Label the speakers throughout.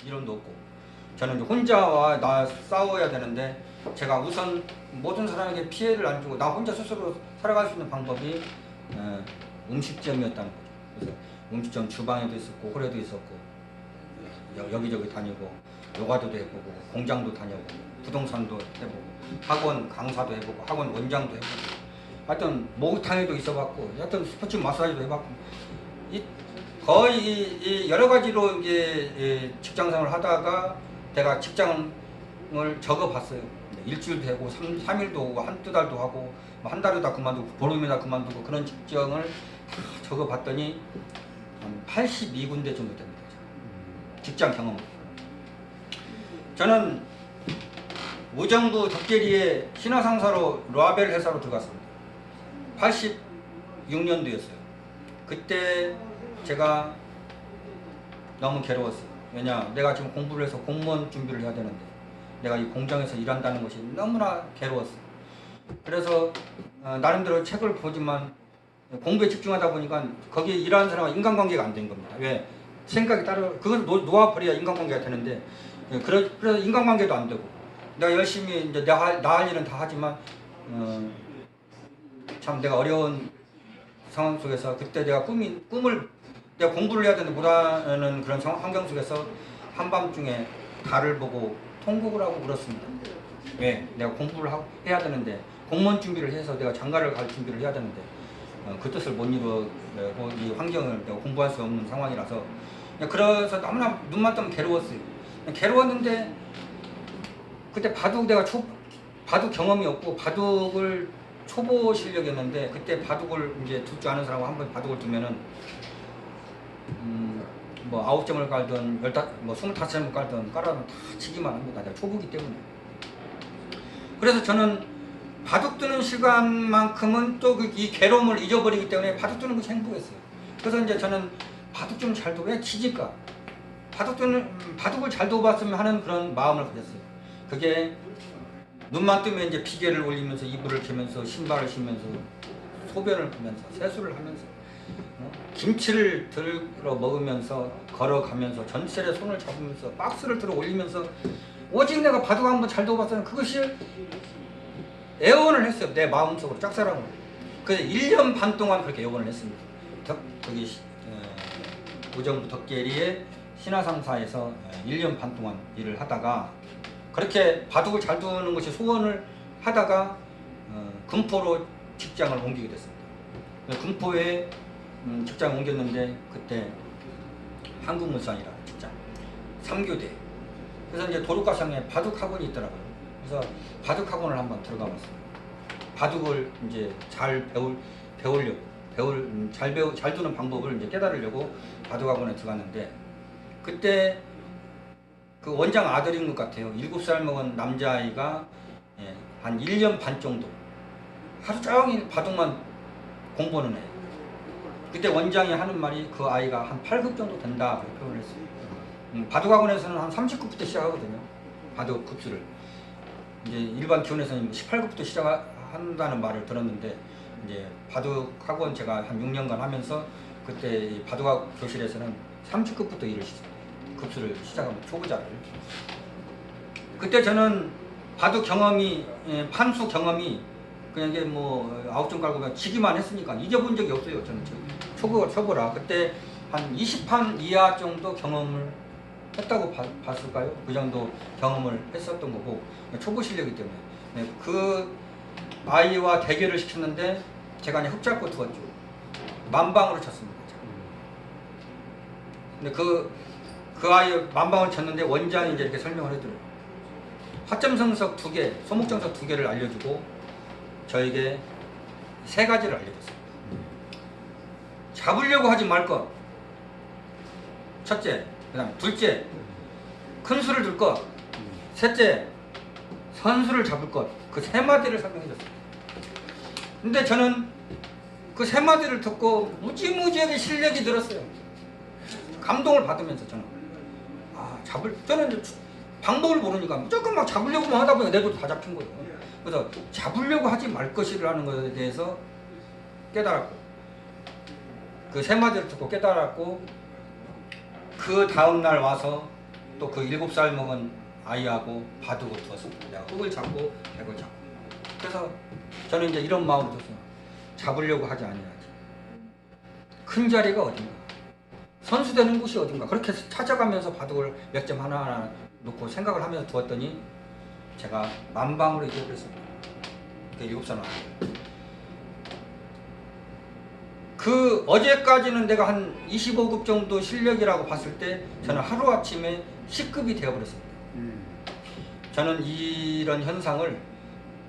Speaker 1: 이론도 없고 저는 이제 혼자와 나 싸워야 되는데 제가 우선 모든 사람에게 피해를 안 주고 나 혼자 스스로 살아갈 수 있는 방법이 음식점이었다는 거죠. 그래서 음식점 주방에도 있었고 홀에도 있었고 여기저기 다니고 요가도도 해보고 공장도 다녀보고 부동산도 해보고 학원 강사도 해보고 학원 원장도 해보고 하여튼 목욕탕에도 있어봤고 하여튼 스포츠 마사지도 해봤고 거의 이 여러 가지로 이제 직장생활을 하다가 내가 직장을 적어봤어요. 일주일도 되고 3일도 오고 한두 달도 하고 한 달도 다 그만두고 보름이나 그만두고 그런 직장을 다 적어봤더니 한 82군데 정도 됩니다. 직장 경험. 저는 의정부 덕계리에 신화상사로 라벨 회사로 들어갔습니다. 86년도였어요. 그때 제가 너무 괴로웠어요. 왜냐 내가 지금 공부를 해서 공무원 준비를 해야 되는데 내가 이 공장에서 일한다는 것이 너무나 괴로웠어요. 그래서 나름대로 책을 보지만 공부에 집중하다 보니까 거기에 일하는 사람과 인간관계가 안 된 겁니다. 왜? 생각이 따로 그건 놓아버려야 인간관계가 되는데 그래서 인간관계도 안 되고 내가 열심히 이제 나 할 일은 다 하지만 참 내가 어려운 상황 속에서 그때 내가 꿈을 내가 공부를 해야 되는데 못하는 그런 환경 속에서 한밤중에 달을 보고 통곡을 하고 울었습니다. 왜? 내가 공부를 해야 되는데 공무원 준비를 해서 내가 장가를 갈 준비를 해야 되는데 그 뜻을 못 이루고 이 환경을 내가 공부할 수 없는 상황이라서 그래서 너무나 눈만 뜨면 괴로웠어요. 괴로웠는데 그때 바둑 내가 바둑 경험이 없고 바둑을 초보 실력이었는데 그때 바둑을 이제 둘 줄 아는 사람하고 한번 바둑을 두면은 뭐 9점을 깔든 25점을 깔든 깔아면 다 치기만 합니다. 내가 초보기 때문에. 그래서 저는 바둑 두는 시간만큼은 또 이 괴로움을 잊어버리기 때문에 바둑 두는 것이 행복했어요. 그래서 이제 저는 바둑 좀 잘 두고 왜 치질까? 바둑을 잘 두어봤으면 하는 그런 마음을 가졌어요. 그게 눈만 뜨면 이제 비계를 올리면서 이불을 개면서 신발을 신면서 소변을 하면서 세수를 하면서 김치를 들어 먹으면서 걸어가면서 전철에 손을 잡으면서 박스를 들어 올리면서 오직 내가 바둑 한번 잘 두어봤으면 그것이 애원을 했어요. 내 마음속으로 짝사랑으로. 그래서 1년 반 동안 그렇게 애원을 했습니다. 거기 의정부 덕계리의 신화상사에서 1년 반 동안 일을 하다가 그렇게 바둑을 잘 두는 것이 소원을 하다가 금포로 직장을 옮기게 됐습니다. 금포에 직장을 옮겼는데 그때 한국물산이라는 직장 3교대 그래서 이제 도로가상에 바둑학원이 있더라고요. 그래서 바둑학원을 한번 들어가 봤어요. 바둑을 이제 잘 배우려고 잘 두는 방법을 이제 깨달으려고 바둑학원에 들어갔는데 그때 그 원장 아들인 것 같아요. 7살 먹은 남자아이가 한 1년 반 정도 하루 종일 바둑만 공부하는 애. 그때 원장이 하는 말이 그 아이가 한 8급 정도 된다 그렇게 표현을 했어요. 바둑학원에서는 한 30급부터 시작하거든요. 바둑 급수를. 이제 일반 기원에서는 18급부터 시작한다는 말을 들었는데 이제 바둑학원 제가 한 6년간 하면서 그때 바둑학 교실에서는 30급부터 일을 급수를 시작하면 초보자를. 그때 저는 바둑 경험이 판수 경험이 그냥 이게 뭐 9점 깔고 그냥 치기만 했으니까 이겨본 적이 없어요. 저는 초보라. 그때 한 20판 이하 정도 경험을 했다고 봤을까요? 그 정도 경험을 했었던 거고 초보 실력이기 때문에 그 아이와 대결을 시켰는데 제가 그냥 흡잡고 두었죠. 만방으로 쳤습니다. 근데 그 아이 만방을 쳤는데 원장이 이제 이렇게 설명을 해드려요. 화점성석 2개, 소목정석 2개를 알려주고 저에게 3가지를 알려줬어요. 잡으려고 하지 말 것. 첫째, 그 다음 둘째, 큰 수를 들 것. 셋째, 선수를 잡을 것. 그 3마디를 설명해줬어요. 근데 저는 그 3마디를 듣고 무지무지하게 실력이 늘었어요. 감동을 받으면서 저는 저는 방법을 모르니까 무조건 막 잡으려고만 하다 보니까 내 돈도 다 잡힌 거예요. 그래서 잡으려고 하지 말 것이라는 것에 대해서 깨달았고 그 3마디를 듣고 깨달았고 그 다음날 와서 또 그 7살 먹은 아이하고 바둑을 두었습니다. 내가 흙을 잡고 백을 잡고. 그래서 저는 이제 이런 마음을 뒀어요. 잡으려고 하지 아니하지. 큰 자리가 어딘가, 선수 되는 곳이 어딘가, 그렇게 찾아가면서 바둑을 몇 점 하나하나 놓고 생각을 하면서 두었더니 제가 만방으로 이겨버렸습니다. 그 7살 아이. 그 어제까지는 내가 한 25급 정도 실력이라고 봤을 때 저는 하루아침에 10급이 되어버렸습니다. 저는 이런 현상을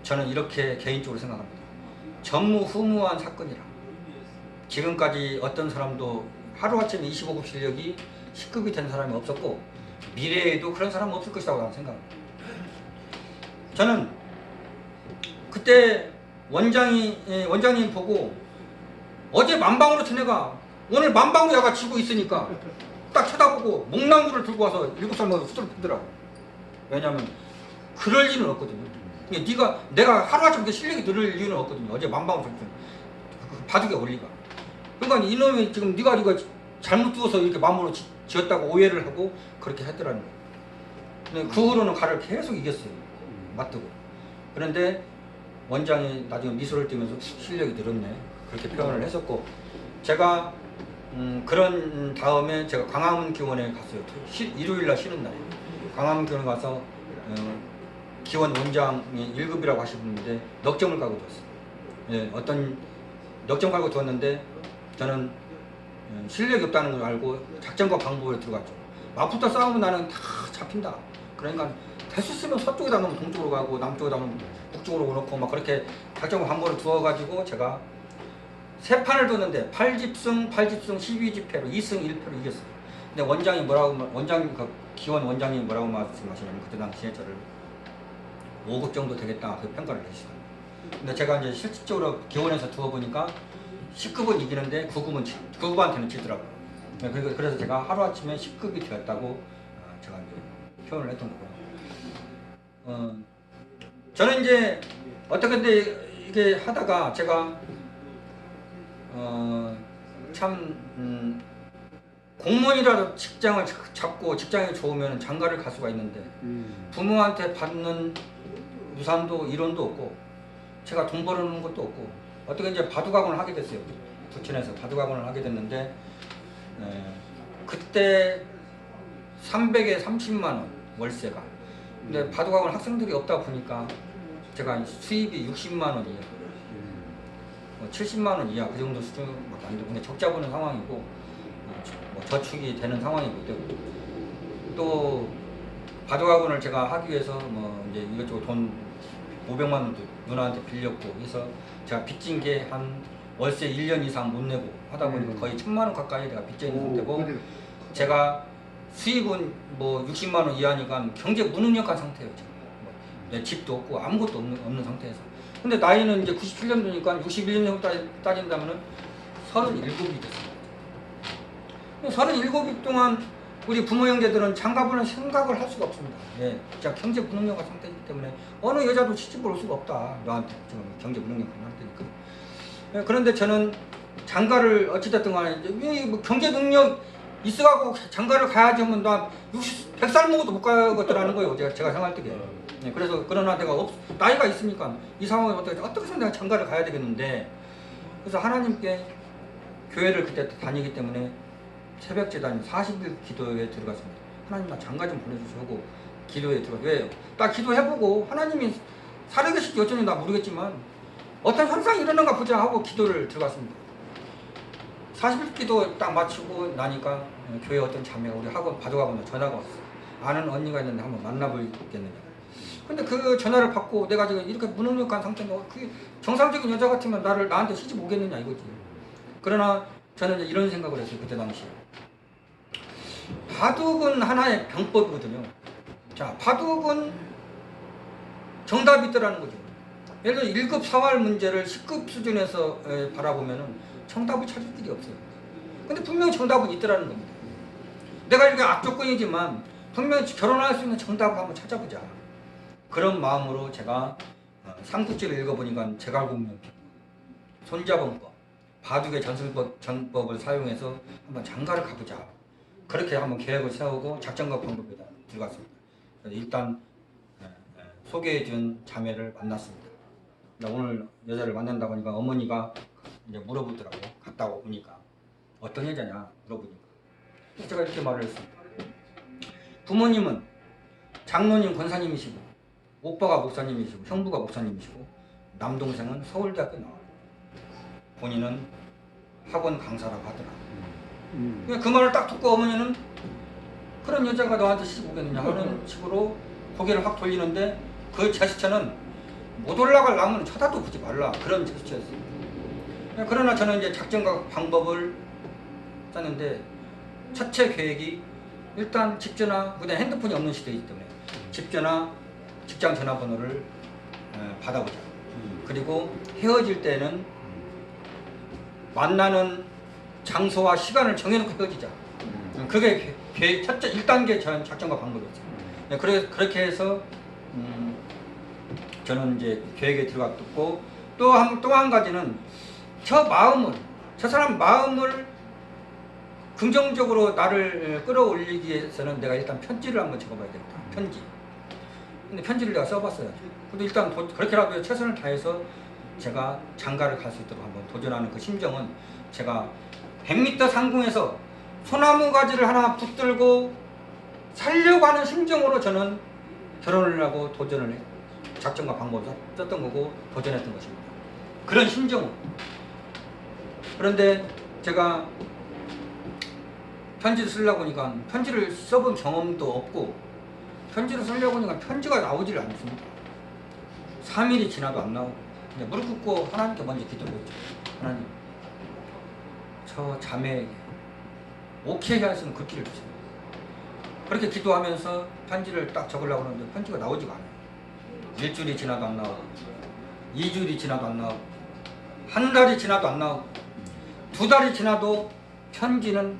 Speaker 1: 저는 이렇게 개인적으로 생각합니다. 전무후무한 사건이라. 지금까지 어떤 사람도 하루아침에 25급 실력이 10급이 된 사람이 없었고 미래에도 그런 사람은 없을 것이라고 나는 생각합니다. 저는 그때 원장님 보고 어제 만방으로 친 애가 오늘 만방으로 야가 지고 있으니까 딱 쳐다보고 목나무를 들고 와서 7살 먹어서 후드를 패더라고. 왜냐면 그럴 리는 없거든요. 내가 하루아침에 실력이 늘을 이유는 없거든요. 어제 만방으로 쳤거든. 바둑의 원리가. 그러니까 이놈이 지금 네가 잘못 두어서 이렇게 마음으로 지었다고 오해를 하고 그렇게 했더라는 거예요. 근데 그 후로는 가를 계속 이겼어요. 맞두고. 그런데 원장이 나중에 미소를 띠면서 실력이 늘었네, 그렇게 표현을 했었고, 제가 그런 다음에 제가 광화문 기원에 갔어요. 일요일날 쉬는 날에 광화문 기원에 가서 기원 원장이 1급이라고 하시는데 넉점을 깔고 두었어요. 예, 어떤 넉점 깔고 두었는데 저는 실력이 없다는 걸 알고 작전과 방법에 들어갔죠. 맞붙어 싸우면 나는 다 잡힌다. 그러니까 될 수 있으면 서쪽에다 놓으면 동쪽으로 가고 남쪽에다 놓으면 북쪽으로 놓고 막 그렇게 작전과 방법을 두어가지고 제가 3판을 뒀는데 8집승 12집패로 2승 1패로 이겼어요. 근데 원장이 기원 원장님이 뭐라고 말씀하시냐면 그때 당시에 저를 5급 정도 되겠다 그 평가를 해주시더라고요. 근데 제가 이제 실질적으로 기원에서 두어보니까 10급은 이기는데 9급한테는 지더라고요. 그래서 제가 하루아침에 10급이 되었다고 제가 이제 표현을 했던 거고요. 저는 이제 어떻게 이게 하다가 제가 참 공무원이라도 직장을 잡고 직장이 좋으면 장가를 갈 수가 있는데 부모한테 받는 유산도 이론도 없고 제가 돈 벌어놓은 것도 없고 어떻게 이제 바둑학원을 하게 됐어요. 부천에서 바둑학원을 하게 됐는데 그때 300에 30만 원 월세가. 근데 바둑학원 학생들이 없다 보니까 제가 수입이 60만 원 이하, 70만 원 이하 그 정도 수준밖에 안 되고, 근데 적자 보는 상황이고 저축이 되는 상황이기 때문에 또 바둑학원을 제가 하기 위해서 이제 이것저것 돈 500만 원도 누나한테 빌렸고 해서 제가 빚진 게 한 월세 1년 이상 못 내고 하다 보니까 거의 1000만 원 가까이 내가 빚져 있는 상태고, 제가 수입은 60만 원 이하니까 경제 무능력한 상태예요. 내 집도 없고 아무것도 없는 상태에서. 근데 나이는 이제 97년도니까 61년 따진다면은 37이 됐어요. 37일 동안 우리 부모 형제들은 장가보는 생각을 할 수가 없습니다. 예, 진짜 경제 무능력한 상태이기 때문에 어느 여자도 시집을 올 수가 없다. 너한테 지금 경제 무능력한 상태니까. 예, 그런데 저는 장가를 어찌됐든 간에 경제 능력 있어가고 장가를 가야지 하면 나 100살 먹어도 못 가겠더라는 거예요. 제가 생각할 때에. 네, 그래서 그러나 내가 나이가 있으니까 이 상황에 어떻게 해서 내가 장가를 가야 되겠는데, 그래서 하나님께 교회를 그때 다니기 때문에 새벽 제단 40일 기도에 들어갔습니다. 하나님 나 장가 좀 보내주시고 기도에 들어갔어요. 왜요? 딱 기도해보고 하나님이 살아계실지 어쩐지 나 모르겠지만 어떤 현상이 일어나는가 보자 하고 기도를 들어갔습니다. 40일 기도 딱 마치고 나니까 교회 어떤 자매가 우리 바둑학원에 전화가 왔어. 아는 언니가 있는데 한번 만나보겠느냐. 근데 그 전화를 받고 내가 지금 이렇게 무능력한 상태인가, 그게 정상적인 여자 같으면 나한테 시집 오겠느냐 이거지. 그러나 저는 이제 이런 생각을 했어요. 그때 당시에 바둑은 하나의 병법이거든요. 자, 바둑은 정답이 있더라는 거죠. 예를 들어 1급 사활 문제를 10급 수준에서 바라보면은 정답을 찾을 길이 없어요. 근데 분명히 정답은 있더라는 겁니다. 내가 이렇게 악조건이지만 분명히 결혼할 수 있는 정답을 한번 찾아보자. 그런 마음으로 제가 삼국지를 읽어보니까 제갈공명, 손자범법, 바둑의 전술법을 사용해서 한번 장가를 가보자. 그렇게 한번 계획을 세우고 작전과 방법이다. 들어갔습니다. 그래서 일단 소개해준 자매를 만났습니다. 오늘 여자를 만난다고 하니까 어머니가 이제 물어보더라고. 갔다 오니까 어떤 여자냐 물어보니까 제가 이렇게 말을 했습니다. 부모님은 장로님 권사님이시고 오빠가 목사님이시고 형부가 목사님이시고 남동생은 서울대학교 나와요. 본인은 학원 강사라고 하더라. 그냥 그 말을 딱 듣고 어머니는 그런 여자가 너한테 시집 오겠느냐 하는 식으로 고개를 확 돌리는데 그 제스처는 못 올라갈 나무는 쳐다도 보지 말라 그런 제스처였어요. 그러나 저는 이제 작전과 방법을 짰는데 첫째 계획이 일단 집 전화, 그다음 핸드폰이 없는 시대이기 때문에 집 전화, 직장 전화번호를 받아보자. 그리고 헤어질 때는 만나는 장소와 시간을 정해놓고 헤어지자. 그게 계획 첫째 1단계 작전과 방법이었어요. 그렇게 해서 저는 이제 계획에 들어갔고 또 한 가지는 저 사람 마음을 긍정적으로 나를 끌어올리기 위해서는 내가 일단 편지를 한번 적어봐야겠다. 편지. 근데 편지를 내가 써봤어요. 근데 일단 그렇게라도 최선을 다해서 제가 장가를 갈 수 있도록 한번 도전하는 그 심정은 제가 100m 상공에서 소나무 가지를 하나 붙들고 살려고 하는 심정으로 저는 결혼을 하고 도전을 작전과 방법을 썼던 거고 도전했던 것입니다. 그런 심정으로. 그런데 제가 편지를 쓰려고 하니까 편지를 써본 경험도 없고 편지를 쓰려고 하니까 편지가 나오질 않습니다. 3일이 지나도 안 나오고 이제 무릎 꿇고 하나님께 먼저 기도를 했죠. 하나님, 저 자매에게 오케이 하시면 그 길을 주세요. 그렇게 기도하면서 편지를 딱 적으려고 하는데 편지가 나오지가 않아요. 일주일이 지나도 안 나오고 2주일이 지나도 안 나오고 한 달이 지나도 안 나오고 2달이 지나도 편지는